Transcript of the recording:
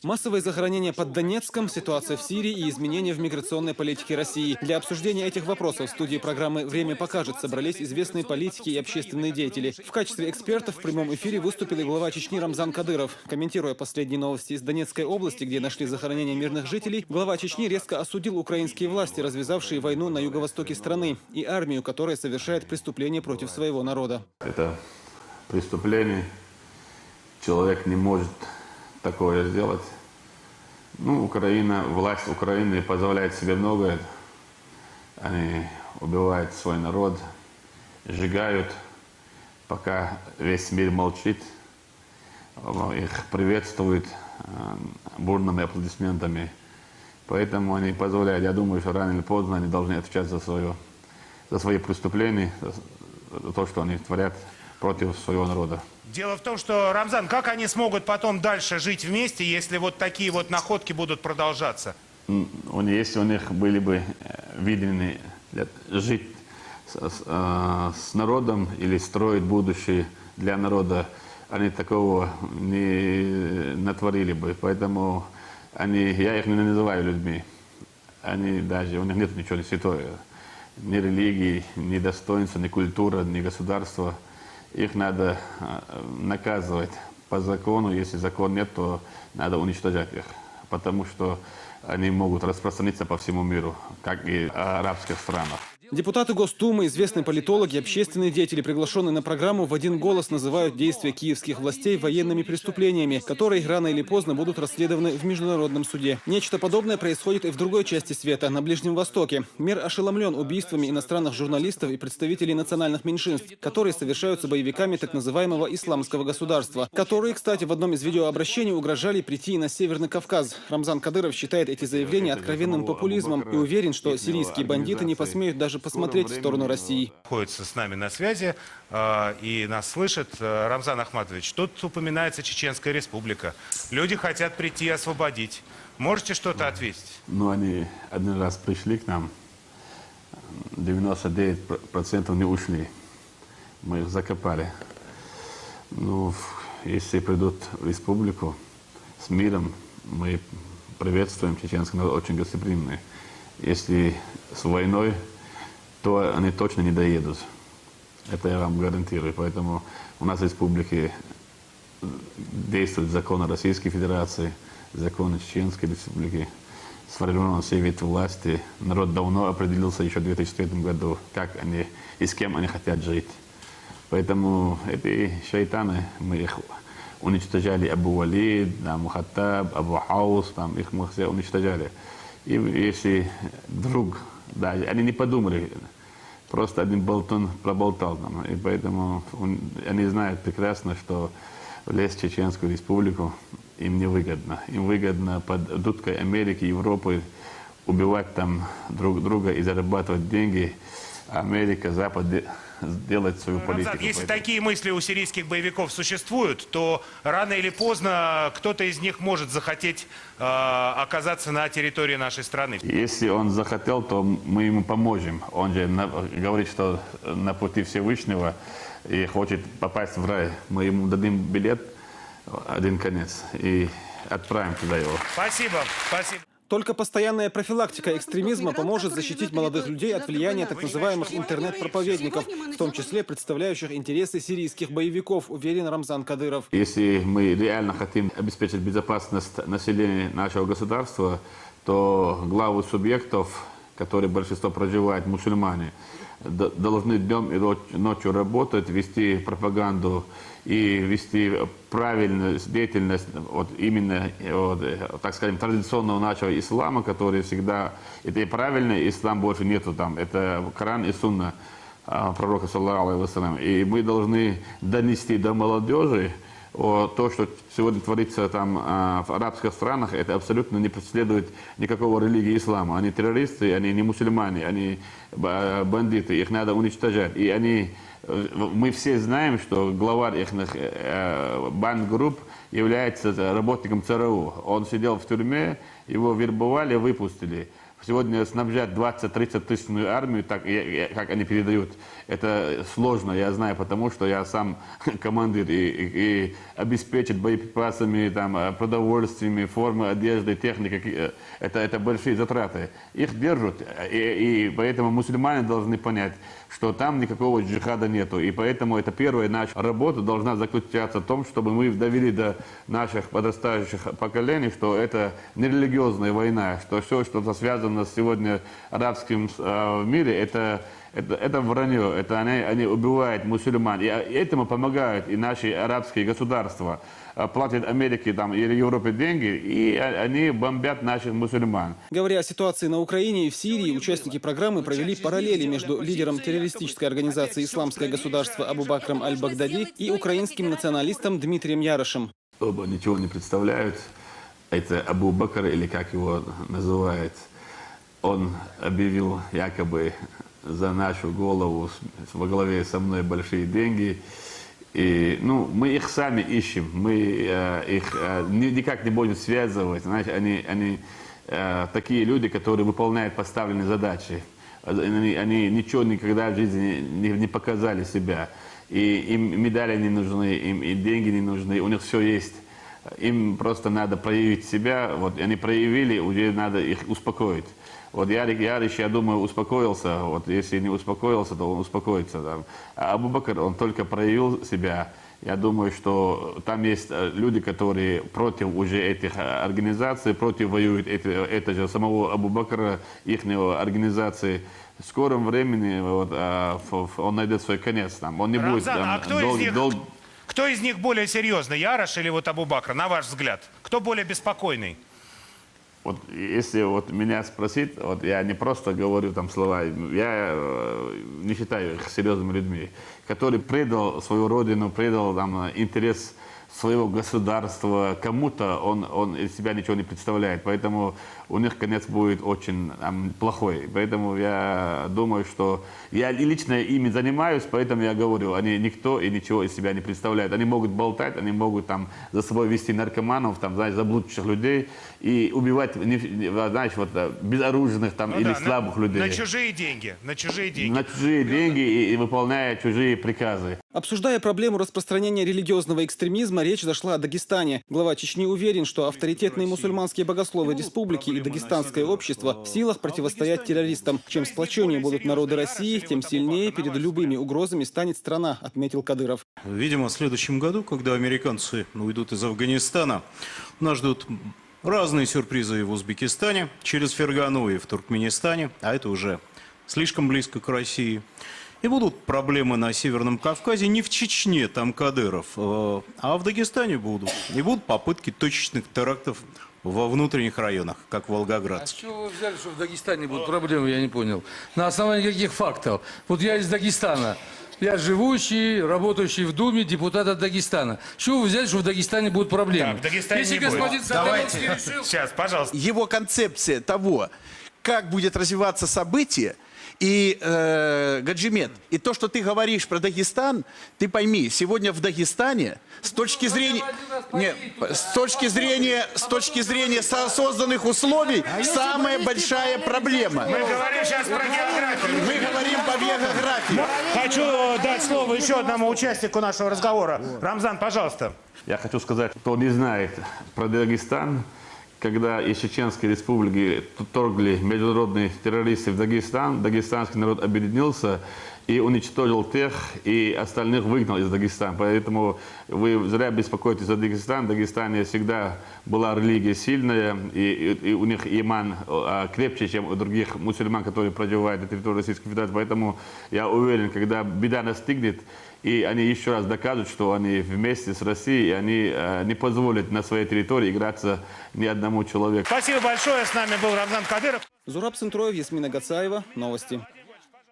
Массовые захоронения под Донецком, ситуация в Сирии и изменения в миграционной политике России. Для обсуждения этих вопросов в студии программы «Время покажет» собрались известные политики и общественные деятели. В качестве экспертов в прямом эфире выступил и глава Чечни Рамзан Кадыров. Комментируя последние новости из Донецкой области, где нашли захоронения мирных жителей, глава Чечни резко осудил украинские власти, развязавшие войну на юго-востоке страны, и армию, которая совершает преступления против своего народа. Это преступление. Человек не может такое сделать. Власть Украины позволяет себе многое. Они убивают свой народ, сжигают, пока весь мир молчит. Их приветствуют бурными аплодисментами. Поэтому они позволяют, я думаю, что рано или поздно они должны отвечать за свои преступления, за то, что они творят против своего народа. Дело в том, что, Рамзан, как они смогут потом дальше жить вместе, если вот такие вот находки будут продолжаться? Если у них были бы видены жить с народом или строить будущее для народа, они такого не натворили бы. Поэтому я их не называю людьми. У них нет ничего святого. Ни религии, ни достоинства, ни культуры, ни государства. Их надо наказывать по закону. Если закон нет, то надо уничтожать их. Потому что они могут распространиться по всему миру, как и в арабских странах. Депутаты Госдумы, известные политологи, общественные деятели, приглашенные на программу, в один голос называют действия киевских властей военными преступлениями, которые рано или поздно будут расследованы в международном суде. Нечто подобное происходит и в другой части света, на Ближнем Востоке. Мир ошеломлен убийствами иностранных журналистов и представителей национальных меньшинств, которые совершаются боевиками так называемого исламского государства, которые, кстати, в одном из видеообращений угрожали прийти на Северный Кавказ. Рамзан Кадыров считает эти заявления откровенным популизмом и уверен, что сирийские бандиты не посмеют даже посмотреть в сторону России. Находится с нами на связи и нас слышит. Рамзан Ахматович, тут упоминается Чеченская Республика. Люди хотят прийти и освободить. Можете что-то ответить? Они один раз пришли к нам, 99% не ушли. Мы их закопали. Если придут в республику с миром, мы приветствуем чеченский народ, очень гостеприимный. Если с войной, то они точно не доедут. Это я вам гарантирую. Поэтому у нас в республике действуют законы Российской Федерации, законы Чеченской Республики. Сформированы все ветви власти. Народ давно определился еще в 2003 году, как они и с кем они хотят жить. Поэтому эти шайтаны, мы их уничтожали. Абу Валид, Мухаттаб, Абу Хаус, их мы все уничтожали. И если вдруг, они не подумали, просто один болтун проболтал нам. И поэтому они знают прекрасно, что лезть в Чеченскую Республику им невыгодно. Им выгодно под дудкой Америки, Европы убивать там друг друга и зарабатывать деньги. Америка, Запад делать свою политику. Если такие мысли у сирийских боевиков существуют, то рано или поздно кто-то из них может захотеть оказаться на территории нашей страны. Если он захотел, то мы ему поможем. Он же говорит, что на пути Всевышнего и хочет попасть в рай. Мы ему дадим билет, один конец, и отправим туда его. Спасибо, спасибо. Только постоянная профилактика экстремизма поможет защитить молодых людей от влияния так называемых интернет-проповедников, в том числе представляющих интересы сирийских боевиков, уверен Рамзан Кадыров. Если мы реально хотим обеспечить безопасность населения нашего государства, то главы субъектов, которые большинство проживают, мусульмане, должны днем и ночью работать, вести пропаганду и вести правильную деятельность так скажем, традиционного нашего ислама, который всегда, это и правильный ислам, больше нету там, это Коран и Сунна пророка, саллаллаху алейхи вассалям. И мы должны донести до молодежи то, что сегодня творится там в арабских странах, это абсолютно не преследует никакого религии ислама. Они террористы, они не мусульмане, они бандиты, их надо уничтожать. И мы все знаем, что главарь их банд-групп является работником ЦРУ. Он сидел в тюрьме, его вербовали, выпустили. Сегодня снабжать 20-30 тысячную армию, так, как они передают, это сложно, я знаю, потому что я сам командир, и обеспечить боеприпасами, там, продовольствиями, формой, одеждой, техникой, это большие затраты. Их держат, и поэтому мусульмане должны понять, что там никакого джихада нету. И поэтому это первая наша работа должна заключаться в том, чтобы мы довели до наших подрастающих поколений, что это не религиозная война, что все, что связано с сегодня арабским мире, это вранье, это они убивают мусульман. И этому помогают и наши арабские государства. Платят Америке там, или Европе деньги, и они бомбят наших мусульман. Говоря о ситуации на Украине и в Сирии, участники программы провели параллели между лидером террористической организации «Исламское государство» Абу Бакром аль-Багдади и украинским националистом Дмитрием Ярошем. Оба ничего не представляют. Это Абу Бакр, или как его называют, он объявил якобы за нашу голову во главе со мной большие деньги. И, мы их сами ищем, мы их никак не будем связывать. Знаете, они такие люди, которые выполняют поставленные задачи. Они ничего никогда в жизни не показали себя. И им медали не нужны, им и деньги не нужны, у них все есть. Им просто надо проявить себя. Вот они проявили, уже надо их успокоить. Вот Яриш, я думаю, успокоился. Вот если не успокоился, то он успокоится. Да. А Абу Бакр, он только проявил себя. Я думаю, что там есть люди, которые против уже этих организаций, против воюют это же самого Абу Бакра, их организации. В скором времени он найдет свой конец. Там. Он не будет кто из них более серьезный, Ярош или вот Абу Бакр, на ваш взгляд? Кто более беспокойный? Вот если меня спросить, я не просто говорю там слова, я не считаю их серьезными людьми, который предал свою родину, предал там интерес своего государства кому-то, он из себя ничего не представляет, поэтому у них конец будет очень плохой. Поэтому я думаю, что я лично ими занимаюсь, поэтому я говорю, они никто и ничего из себя не представляют. Они могут болтать, они могут там за собой вести наркоманов, там, знаешь, заблудших людей и убивать, знаешь, безоружных там, или слабых людей. На чужие деньги. На чужие деньги. На чужие деньги и выполняя чужие приказы. Обсуждая проблему распространения религиозного экстремизма, речь зашла о Дагестане. Глава Чечни уверен, что авторитетные мусульманские богословы республики и дагестанское общество в силах противостоять террористам. Чем сплоченнее будут народы России, тем сильнее перед любыми угрозами станет страна, отметил Кадыров. Видимо, в следующем году, когда американцы уйдут из Афганистана, нас ждут разные сюрпризы и в Узбекистане, через Фергану и в Туркменистане, а это уже слишком близко к России. И будут проблемы на Северном Кавказе, не в Чечне, там Кадыров, а в Дагестане будут. И будут попытки точечных терактов во внутренних районах, как Волгоград. А с чего вы взяли, что в Дагестане будут проблемы, я не понял. На основании каких фактов? Вот я из Дагестана. Я живущий, работающий в Думе, депутат от Дагестана. С чего вы взяли, что в Дагестане будут проблемы? Так, в Дагестане Если не будет. господин Сахановский решил... Сейчас, пожалуйста. Его концепция того, как будет развиваться событие, и Гаджимет, и то, что ты говоришь про Дагестан, ты пойми, сегодня в Дагестане с точки зрения, с точки зрения созданных условий самая большая проблема. Мы говорим сейчас про географию. Мы говорим по географии. Хочу дать слово еще одному участнику нашего разговора. Рамзан, пожалуйста. Я хочу сказать, кто не знает про Дагестан, когда из Чеченской республики торгли международные террористы в Дагестан, дагестанский народ объединился и уничтожил тех, и остальных выгнал из Дагестана. Поэтому вы зря беспокоитесь за Дагестан. В Дагестане всегда была религия сильная, и у них иман крепче, чем у других мусульман, которые проживают на территории Российской Федерации. Поэтому я уверен, когда беда настигнет, и они еще раз докажут, что они вместе с Россией, и они не позволят на своей территории играться ни одному человеку. Спасибо большое. С нами был Рамзан Кадыров. Зураб Центроев, Ясмина Гацаева. Новости.